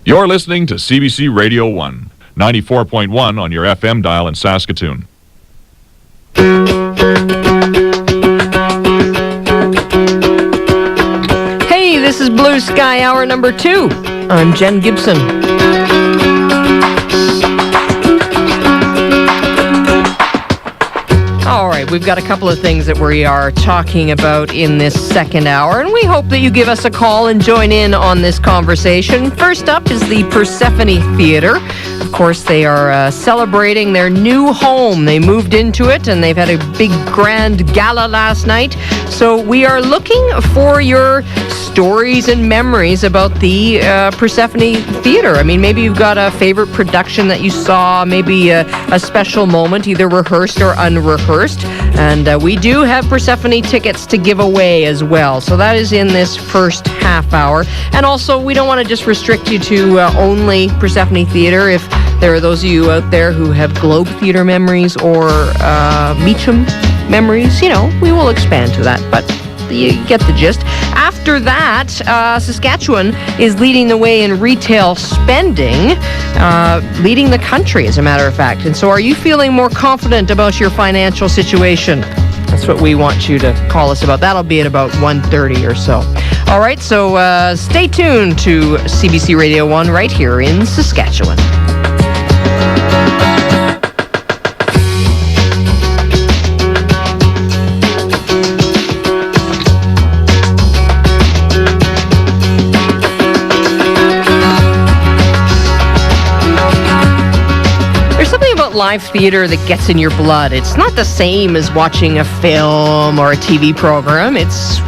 You're listening to CBC Radio 1, 94.1 on your FM dial in Saskatoon. Hey, this is Blue Sky Hour number 2. I'm Jen Gibson. All right, we've got a couple of things that we are talking about in this second hour, and we hope that you give us a call and join in on this conversation. First up is the Persephone Theatre. Of course, they are celebrating their new home. They moved into it, and they've had a big grand gala last night. So we are looking for your stories and memories about the Persephone Theatre. I mean, maybe you've got a favorite production that you saw, maybe a special moment, either rehearsed or unrehearsed. And we do have Persephone tickets to give away as well. So that is in this first half hour. And also, we don't want to just restrict you to only Persephone Theatre. If there are those of you out there who have Globe Theatre memories or Meacham memories, you know, we will expand to that. But you get the gist. After that, Saskatchewan is leading the way in retail spending, leading the country, as a matter of fact. And so are you feeling more confident about your financial situation? That's what we want you to call us about. That'll be at about 1:30 or so. All right, so stay tuned to CBC Radio 1 right here in Saskatchewan. Live theater that gets in your blood. It's not the same as watching a film or a TV program. It's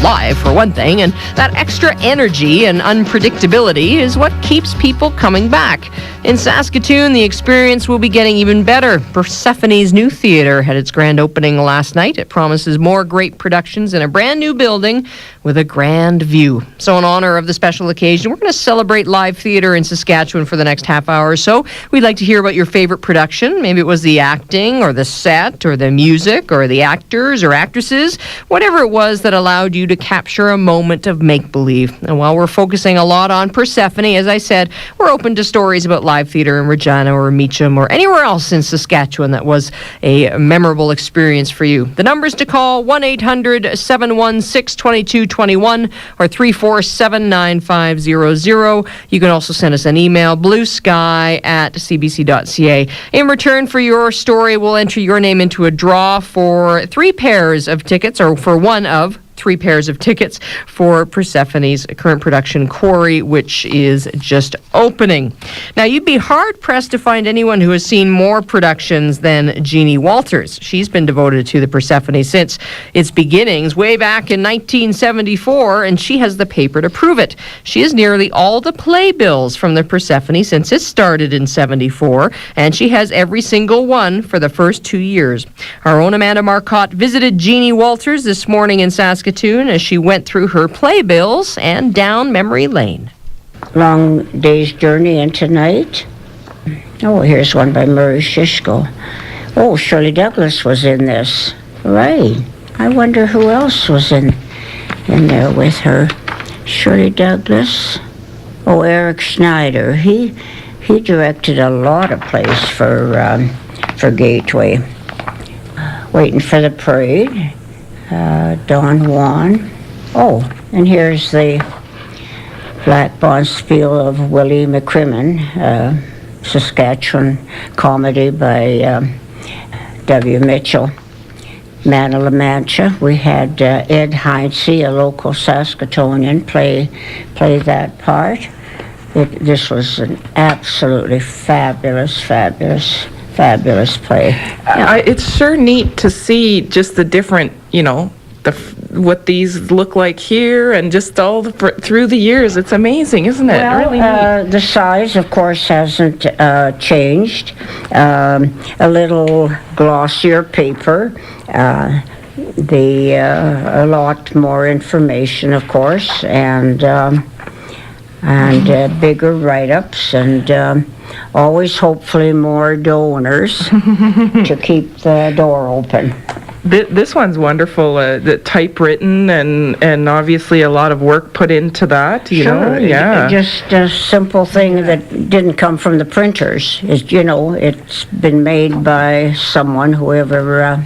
live for one thing, and that extra energy and unpredictability is what keeps people coming back. In Saskatoon, the experience will be getting even better. Persephone's new theater had its grand opening last night. It promises more great productions in a brand new building with a grand view. So in honor of the special occasion, we're going to celebrate live theater in Saskatchewan for the next half hour or so. We'd like to hear about your favorite production. Maybe it was the acting or the set or the music or the actors or actresses, whatever it was that allowed you to capture a moment of make-believe. And while we're focusing a lot on Persephone, as I said, we're open to stories about live theater in Regina or Meacham or anywhere else in Saskatchewan that was a memorable experience for you. The numbers to call, 1-800-716-2221 or 347-9500. You can also send us an email, bluesky@cbc.ca. In return for your story, we'll enter your name into a draw for 3 pairs of tickets, or for one of 3 pairs of tickets for Persephone's current production, Quarry, which is just opening. Now, you'd be hard-pressed to find anyone who has seen more productions than Jeanne Walters. She's been devoted to the Persephone since its beginnings, way back in 1974, and she has the paper to prove it. She has nearly all the playbills from the Persephone since it started in 74, and she has every single one for the first 2 years. Our own Amanda Marcotte visited Jeanne Walters this morning in Saskatoon as she went through her playbills and down memory lane. Long day's journey into night. Oh, here's one by Murray Shishko. Oh, Shirley Douglas was in this. Right. I wonder who else was in there with her. Shirley Douglas. Oh, Eric Schneider. He directed a lot of plays for Gateway. Waiting for the Parade. Don Juan. Oh, and here's the Black Bonspiel of Willie McCrimmon, Saskatchewan comedy by W. Mitchell. Man of La Mancha. We had Ed Heinze, a local Saskatoonian, play that part. This was an absolutely fabulous play. Yeah. It's sure neat to see just the different, what these look like here, and just all through the years. It's amazing, isn't it? Well, really neat. The size, of course, hasn't changed. A little glossier paper. A lot more information, of course, and bigger write-ups, and always hopefully more donors to keep the door open. This one's wonderful. The typewritten and obviously a lot of work put into that. You know, yeah. Just a simple thing that didn't come from the printers. It's been made by someone, whoever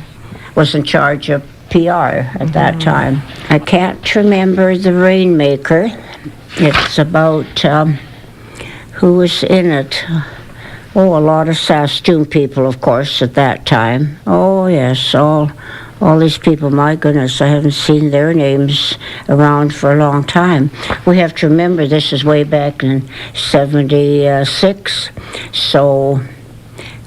was in charge of PR at that time. I can't remember the Rainmaker. It's about who was in it. Oh, a lot of Saskatoon people, of course, at that time. Oh, yes, all these people, my goodness, I haven't seen their names around for a long time. We have to remember this is way back in 76, so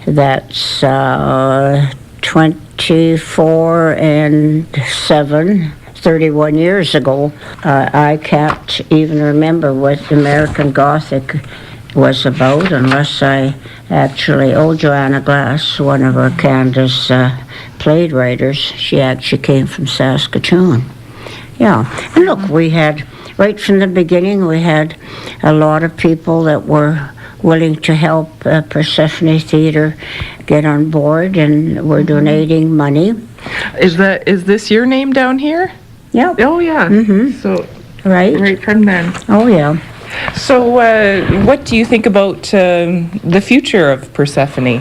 that's 24 and 7, 31 years ago. I can't even remember what American Gothic was about unless I actually, Joanna Glass, one of our Canada's playwriters, she actually came from Saskatoon. Yeah, and look, we had, right from the beginning, we had a lot of people that were willing to help Persephone Theatre get on board, and we're donating money. Is this your name down here? Yeah. Oh, yeah. So, right from then. Oh, yeah. So, what do you think about the future of Persephone?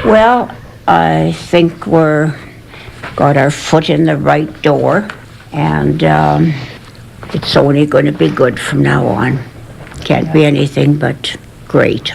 Well, I think got our foot in the right door, and it's only going to be good from now on. Can't be anything but great.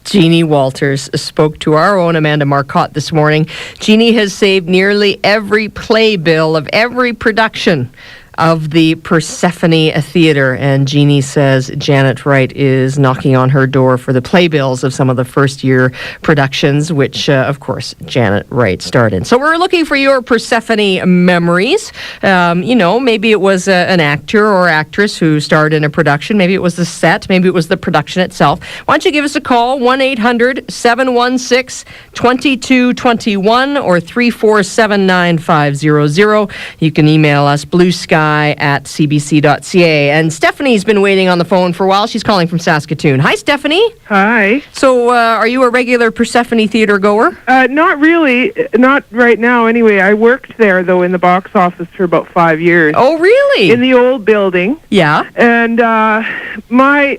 Jeanne Walters spoke to our own Amanda Marcotte this morning. Jeanne has saved nearly every playbill of every production of the Persephone Theatre, and Jeanne says Janet Wright is knocking on her door for the playbills of some of the first-year productions, which, of course, Janet Wright starred in. So we're looking for your Persephone memories. Maybe it was an actor or actress who starred in a production. Maybe it was the set. Maybe it was the production itself. Why don't you give us a call, 1-800-716-2221 or 347-9500. You can email us, bluesky@cbc.ca. And Stephanie's been waiting on the phone for a while. She's calling from Saskatoon. Hi, Stephanie. Hi. So are you a regular Persephone theater goer? Not really. Not right now, anyway. I worked there, though, in the box office for about 5 years. Oh, really? In the old building. Yeah. And my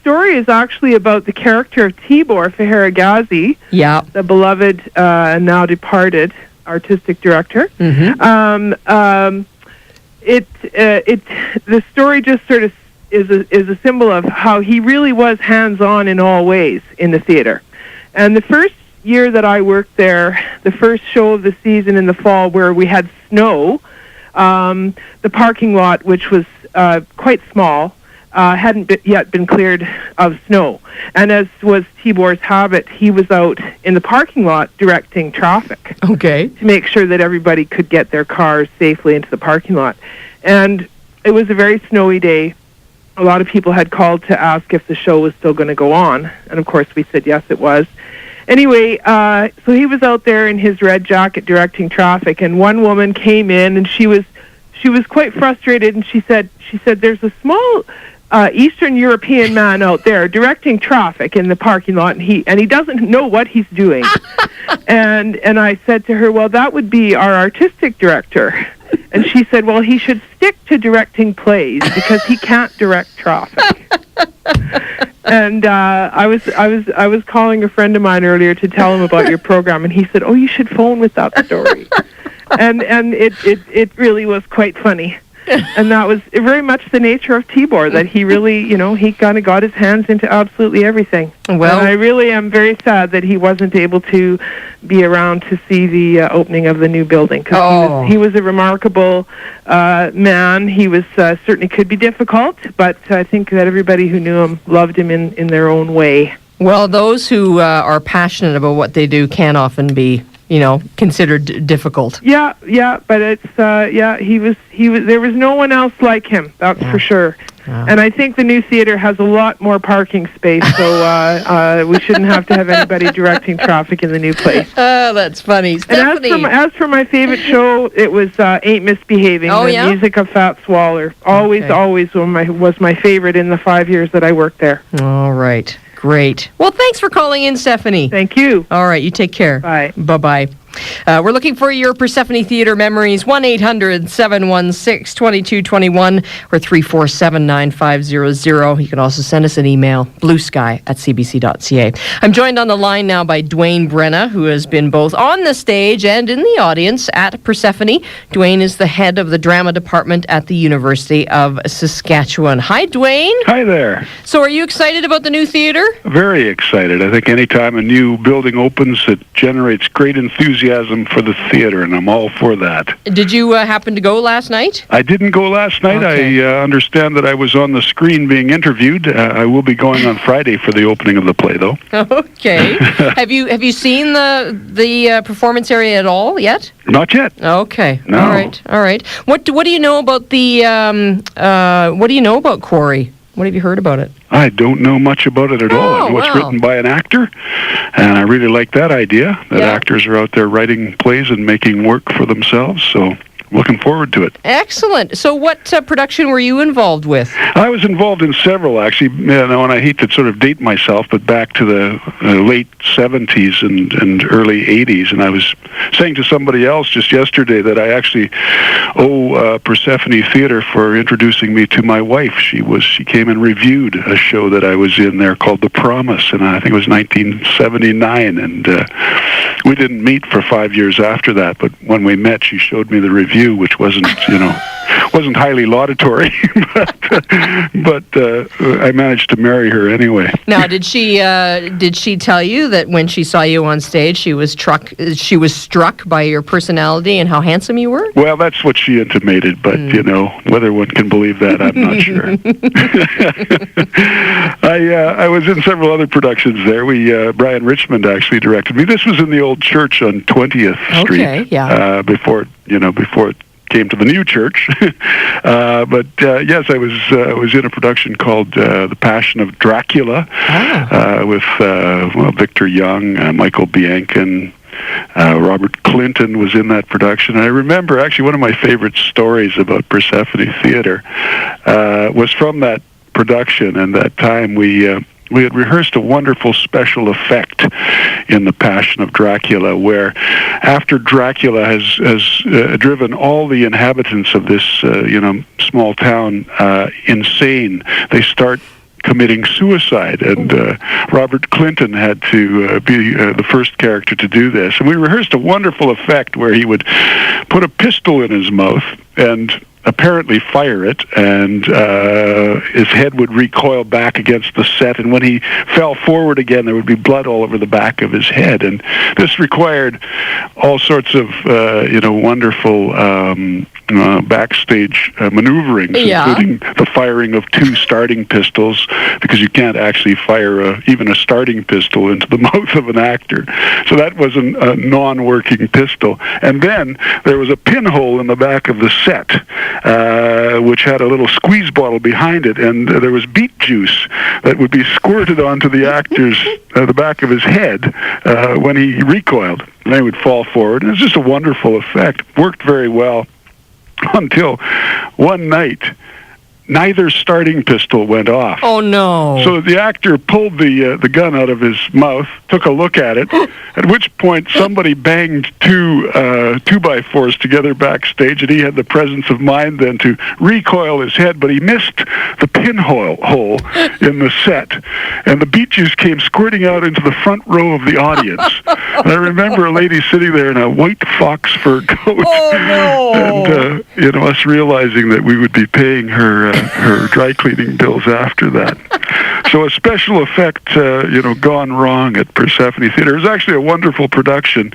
story is actually about the character of Tibor Feheragazi, Yeah. the beloved, now departed artistic director. The story just sort of is a symbol of how he really was hands-on in all ways in the theater. And the first year that I worked there, the first show of the season in the fall where we had snow, the parking lot, which was quite small, hadn't yet been cleared of snow. And as was Tibor's habit, he was out in the parking lot directing traffic. Okay. To make sure that everybody could get their cars safely into the parking lot. And it was a very snowy day. A lot of people had called to ask if the show was still going to go on. And of course we said yes, it was. Anyway, so he was out there in his red jacket directing traffic, and one woman came in and she was quite frustrated, and she said there's a small Eastern European man out there directing traffic in the parking lot, and he doesn't know what he's doing. and I said to her, well, that would be our artistic director. And she said, well, he should stick to directing plays because he can't direct traffic. And I was calling a friend of mine earlier to tell him about your program, and he said, oh, you should phone with that story. and it really was quite funny. And that was very much the nature of Tibor, that he really, he kind of got his hands into absolutely everything. Well, and I really am very sad that he wasn't able to be around to see the opening of the new building, because he was a remarkable man. He was certainly could be difficult, but I think that everybody who knew him loved him in their own way. Well, those who are passionate about what they do can often be considered difficult. Yeah, but it's he was there was no one else like him, that's for sure. And I think the new theater has a lot more parking space, so we shouldn't have to have anybody directing traffic in the new place. Oh, that's funny. Stephanie. And as for my favorite show, it was Ain't Misbehaving, the music of Fats Waller. Always was my favorite in the 5 years that I worked there. All right. Great. Well, thanks for calling in, Stephanie. Thank you. All right, you take care. Bye. Bye-bye. We're looking for your Persephone Theatre memories. 1-800-716-2221 or 347-9500. You can also send us an email, bluesky@cbc.ca. I'm joined on the line now by Dwayne Brenna, who has been both on the stage and in the audience at Persephone. Dwayne is the head of the drama department at the University of Saskatchewan. Hi, Dwayne. Hi there. So are you excited about the new theatre? Very excited. I think anytime a new building opens, it generates great enthusiasm for the theater, and I'm all for that. Did you happen to go last night? I didn't go last night. Okay. I understand that I was on the screen being interviewed. I will be going on Friday for the opening of the play, though. Okay. Have you seen the performance area at all yet? Not yet. Okay. No. All right. What do you know about Quarry? What have you heard about it? I don't know much about it at all. I know it's written by an actor, and I really like that idea, that actors are out there writing plays and making work for themselves, so looking forward to it. Excellent. So what production were you involved with? I was involved in several, actually, and I hate to sort of date myself, but back to the late 70s and early 80s, and I was saying to somebody else just yesterday that I actually owe Persephone Theatre for introducing me to my wife. She came and reviewed a show that I was in there called The Promise, and I think it was 1979, and we didn't meet for 5 years after that, but when we met, she showed me the review, which wasn't highly laudatory, but I managed to marry her anyway. Now, did she tell you that when she saw you on stage, she was struck by your personality and how handsome you were? Well, that's what she intimated, but whether one can believe that, I'm not sure. I was in several other productions there. Brian Richmond actually directed me. This was in the old church on 20th Street. Okay, yeah. Before it came to the new church. But yes, I was in a production called The Passion of Dracula with Victor Young, Michael Bianchen. Robert Clinton was in that production. And I remember actually one of my favorite stories about Persephone Theatre was from that production, and that time we had rehearsed a wonderful special effect in The Passion of Dracula, where after Dracula has driven all the inhabitants of this small town insane, they start committing suicide, and Robert Clinton had to be the first character to do this. And we rehearsed a wonderful effect where he would put a pistol in his mouth and apparently fire it, and his head would recoil back against the set, and when he fell forward again, there would be blood all over the back of his head. And this required all sorts of wonderful backstage maneuverings, including the firing of 2 starting pistols, because you can't actually fire even a starting pistol into the mouth of an actor. So that was a non-working pistol. And then there was a pinhole in the back of the set, which had a little squeeze bottle behind it, and there was beet juice that would be squirted onto the actor's the back of his head when he recoiled, and they would fall forward. And it was just a wonderful effect. Worked very well until one night neither starting pistol went off. Oh, no. So the actor pulled the gun out of his mouth, took a look at it, at which point somebody banged 2 2x4s together backstage, and he had the presence of mind then to recoil his head, but he missed the pinhole hole in the set, and the beet juice came squirting out into the front row of the audience. And I remember a lady sitting there in a white fox fur coat. Oh, no. And us realizing that we would be paying her dry cleaning bills after that. So a special effect, gone wrong at Persephone Theatre. It was actually a wonderful production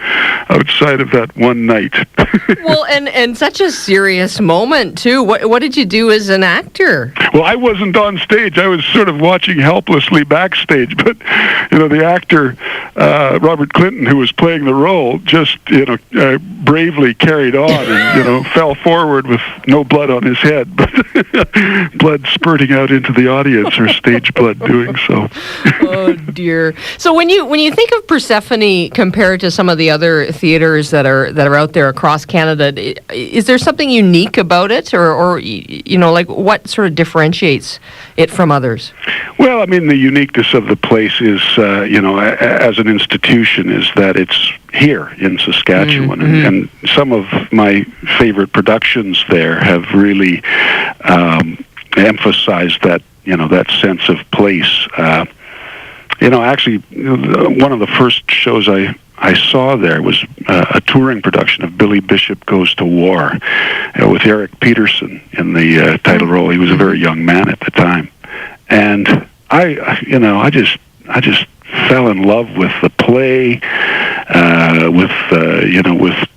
outside of that one night. Well, and such a serious moment, too. What did you do as an actor? Well, I wasn't on stage. I was sort of watching helplessly backstage. But, the actor, Robert Clinton, who was playing the role, just, bravely carried on and, fell forward with no blood on his head, but blood spurting out into the audience, or stage blood doing so. Oh, dear. So when you think of Persephone compared to some of the other theaters that are out there across Canada, is there something unique about it, or what sort of differentiates it from others? Well, I mean, the uniqueness of the place is, as an institution, is that it's here in Saskatchewan, and some of my favorite productions there have really emphasized that that sense of place. Actually, one of the first shows I saw there was a touring production of Billy Bishop Goes to War with Eric Peterson in the title role. He was a very young man at the time, and I just fell in love with the play, with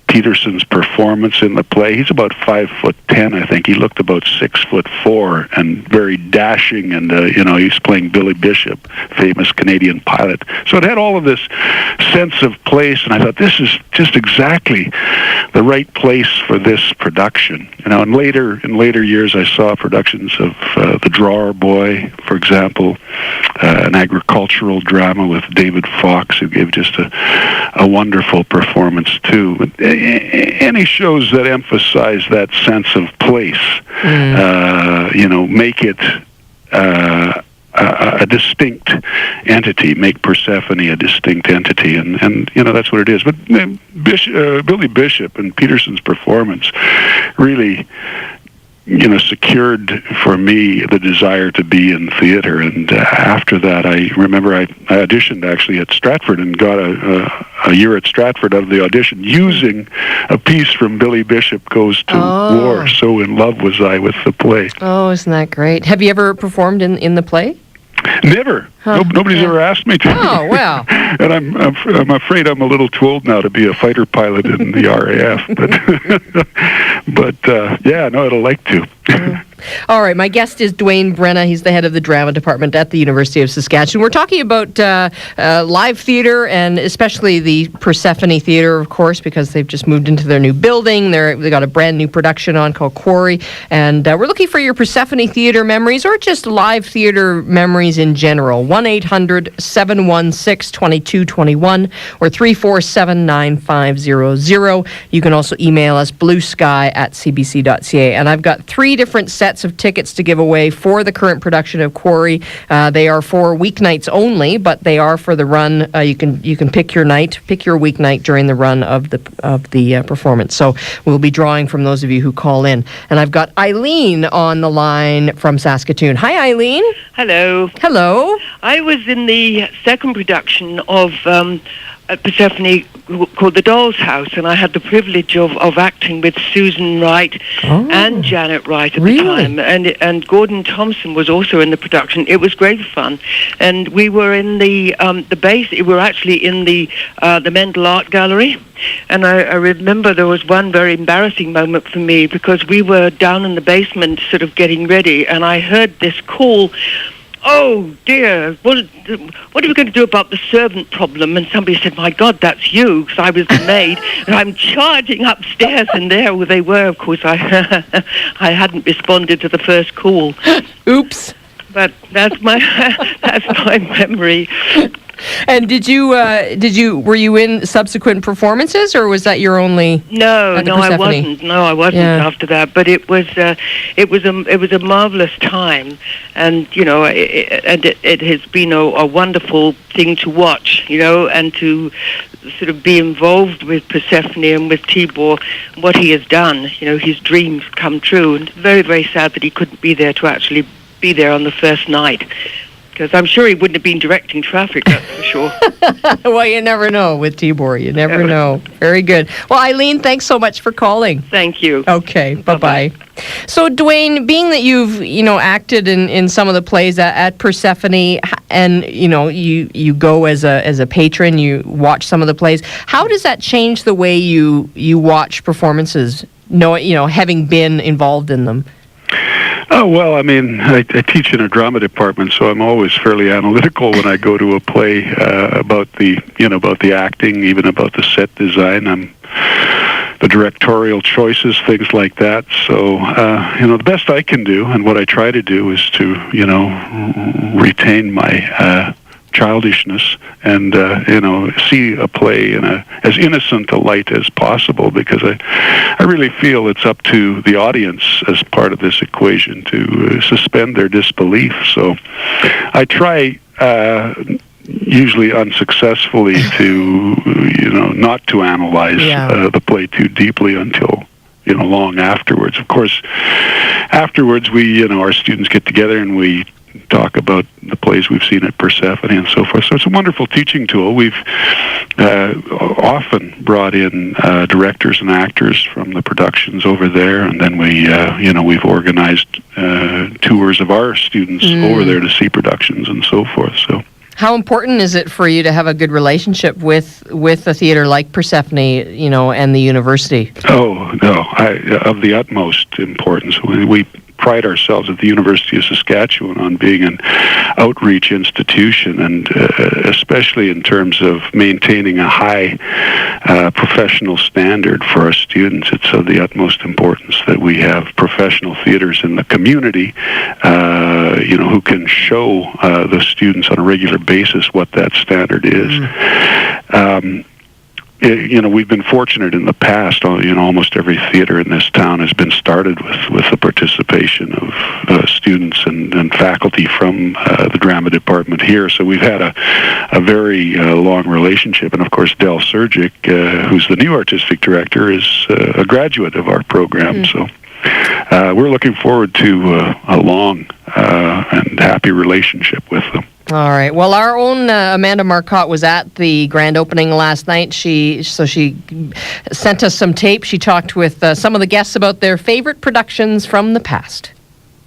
Peterson's performance in the play. He's about 5'10", I think. He looked about 6'4", and very dashing. And he's playing Billy Bishop, famous Canadian pilot. So it had all of this sense of place, and I thought this is just exactly the right place for this production. And in later years, I saw productions of The Drawer Boy, for example, an agricultural drama with David Fox, who gave just a wonderful performance too. But any shows that emphasize that sense of place, make it a distinct entity, make Persephone a distinct entity, and that's what it is. But Billy Bishop and Peterson's performance really secured for me the desire to be in theater. And after that, I remember I auditioned actually at Stratford and got a year at Stratford out of the audition using a piece from Billy Bishop Goes to War. So in love was I with the play. Oh, isn't that great? Have you ever performed in the play? Never. Nobody's ever asked me to. Oh, wow. And I'm afraid I'm a little too old now to be a fighter pilot in the RAF. But I'd like to. All right, my guest is Dwayne Brenna. He's the head of the drama department at the University of Saskatchewan. We're talking about live theater, and especially the Persephone Theater, of course, because they've just moved into their new building. They got a brand new production on called Quarry, and we're looking for your Persephone Theater memories or just live theater memories in general. 1-800-716-2221 or 347-9500. You can also email us bluesky@cbc.ca. And I've got 3 different sets of tickets to give away for the current production of Quarry. They are for weeknights only, but they are for the run. You can pick your weeknight during the run of the performance. So we'll be drawing from those of you who call in. And I've got Eileen on the line from Saskatoon. Hi, Eileen. Hello. Hello. I was in the second production of Persephone called The Doll's House, and I had the privilege of acting with Susan Wright and Janet Wright at the time, and Gordon Thompson was also in the production. It was great fun, and we were in the base. We were actually in the Mendel Art Gallery, and I remember there was one very embarrassing moment for me because we were down in the basement sort of getting ready, and I heard this call, "Oh dear, what are we going to do about the servant problem?" And somebody said, "My God, that's you," because I was the maid, and I'm charging upstairs, and there they were. Of course, I hadn't responded to the first call. Oops. But that's my memory. And were you in subsequent performances, or was that your only? No, I wasn't. No, I wasn't after that. But it was a marvelous time, and it has been a wonderful thing to watch, and to sort of be involved with Persephone and with Tibor, what he has done. His dreams come true, and very, very sad that he couldn't be there to actually be there on the first night. Because I'm sure he wouldn't have been directing traffic, that's for sure. Well, you never know with Tibor. You never know. Very good. Well, Eileen, thanks so much for calling. Thank you. Okay, bye-bye. So, Dwayne, being that you've, acted in some of the plays at Persephone, and, you go as a patron, you watch some of the plays, how does that change the way you watch performances, having been involved in them? Oh, well, I mean, I teach in a drama department, so I'm always fairly analytical when I go to a play about the acting, even about the set design, the directorial choices, things like that. So, the best I can do, and what I try to do, is to, retain my childishness and see a play in as innocent a light as possible, because I really feel it's up to the audience as part of this equation to suspend their disbelief. So I try usually unsuccessfully not to analyze the play too deeply until long afterwards. Of course, afterwards our students get together and we talk about the plays we've seen at Persephone and so forth. So it's a wonderful teaching tool. We've often brought in directors and actors from the productions over there, and then we've organized tours of our students over there to see productions and so forth. So. How important is it for you to have a good relationship with a theater like Persephone, and the university? Oh, no, of the utmost importance. We pride ourselves at the University of Saskatchewan on being an outreach institution, and especially in terms of maintaining a high professional standard for our students. It's of the utmost importance that we have professional theaters in the community, who can show the students on a regular basis what that standard is. We've been fortunate in the past. Almost every theater in this town has been started with the participation of students and faculty from the drama department here. So we've had a very long relationship. And of course, Del Surgic, who's the new artistic director, is a graduate of our program. So we're looking forward to a long and happy relationship with them. All right. Well, our own Amanda Marcotte was at the grand opening last night. She sent us some tape. She talked with some of the guests about their favorite productions from the past.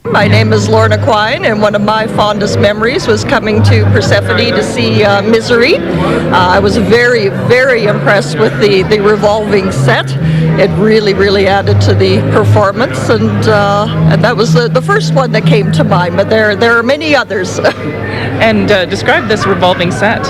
My name is Lorna Quine, and one of my fondest memories was coming to Persephone to see Misery. I was very, very impressed with the revolving set. It really, really added to the performance, and that was the first one that came to mind, but there are many others. And describe this revolving set.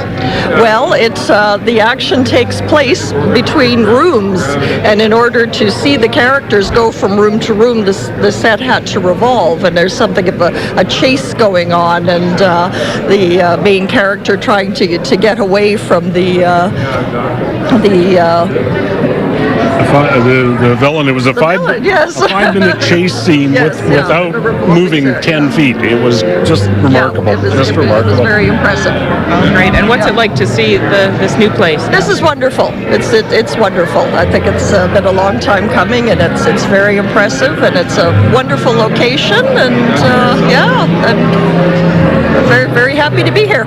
Well, the action takes place between rooms, and in order to see the characters go from room to room, the set had to revolve, and there's something of a chase going on, and the main character trying to get away from the villain. It was a 5-minute chase scene without moving 10 feet. It was just remarkable. It was very impressive. Oh, great. And what's it like to see this new place? This is wonderful. It's wonderful. I think it's been a long time coming, and it's very impressive, and it's a wonderful location, and I'm very, very happy to be here.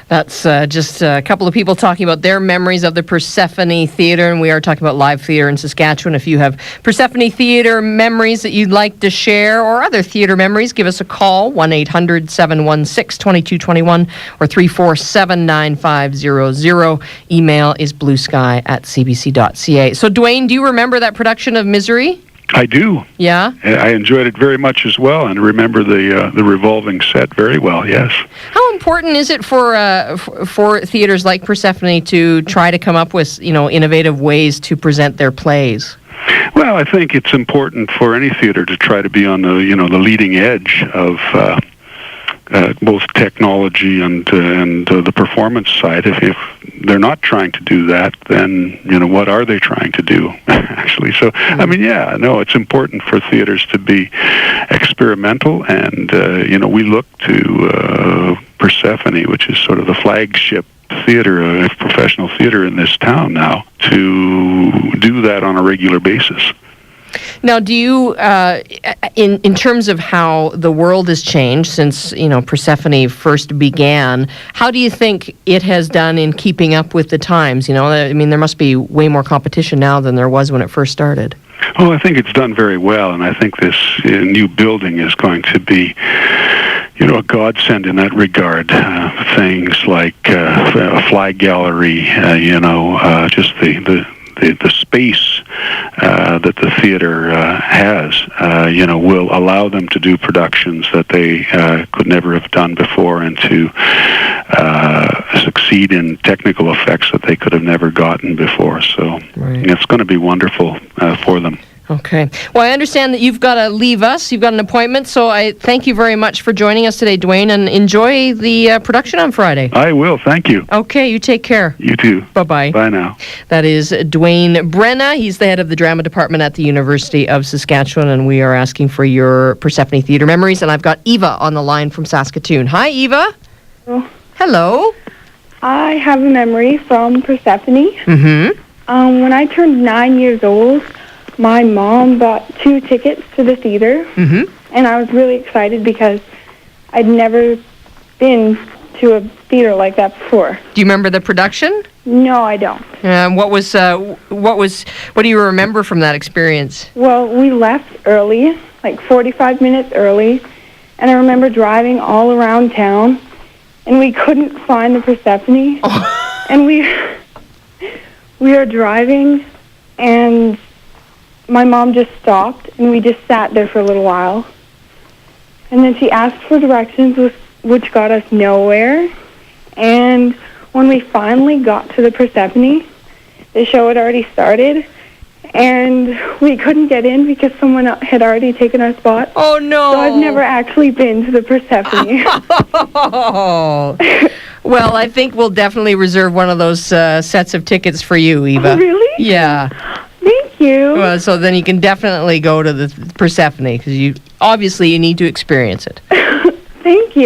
That's just a couple of people talking about their memories of the Persephone Theatre, and we are talking about live theatre in Saskatchewan. If you have Persephone Theatre memories that you'd like to share, or other theatre memories, give us a call, 1-800-716-2221 or 347-9500. Email is bluesky@cbc.ca. So, Dwayne, do you remember that production of Misery? I do. Yeah? I enjoyed it very much as well, and remember the revolving set very well, yes. How important is it for theaters like Persephone to try to come up with, innovative ways to present their plays? Well, I think it's important for any theater to try to be on the leading edge of both technology and the performance side. If they're not trying to do that, then what are they trying to do actually? So it's important for theaters to be experimental, and we look to Persephone, which is sort of the flagship theater, professional theater in this town now, to do that on a regular basis. Now, do you, in terms of how the world has changed since, Persephone first began, how do you think it has done in keeping up with the times? There must be way more competition now than there was when it first started. Oh, I think it's done very well, and I think this new building is going to be a godsend in that regard. Things like a flag gallery, just the space that the theater has, will allow them to do productions that they could never have done before, and to succeed in technical effects that they could have never gotten before. So It's going to be wonderful for them. Okay. Well, I understand that you've got to leave us. You've got an appointment, so I thank you very much for joining us today, Dwayne, and enjoy the production on Friday. I will. Thank you. Okay. You take care. You too. Bye-bye. Bye now. That is Dwayne Brenna. He's the head of the drama department at the University of Saskatchewan, and we are asking for your Persephone Theatre memories, and I've got Eva on the line from Saskatoon. Hi, Eva. Hello. Hello. I have a memory from Persephone. Mm-hmm. When I turned 9 years old, my mom bought 2 tickets to the theater, and I was really excited because I'd never been to a theater like that before. Do you remember the production? No, I don't. What do you remember from that experience? Well, we left early, like 45 minutes early, and I remember driving all around town, and we couldn't find the Persephone. And we were driving, and my mom just stopped, and we just sat there for a little while. And then she asked for directions, which got us nowhere. And when we finally got to the Persephone, the show had already started, and we couldn't get in because someone had already taken our spot. Oh, no. So I've never actually been to the Persephone. Well, I think we'll definitely reserve one of those sets of tickets for you, Eva. Oh, really? Yeah. Thank you. So then you can definitely go to the Persephone because you need to experience it. Thank you.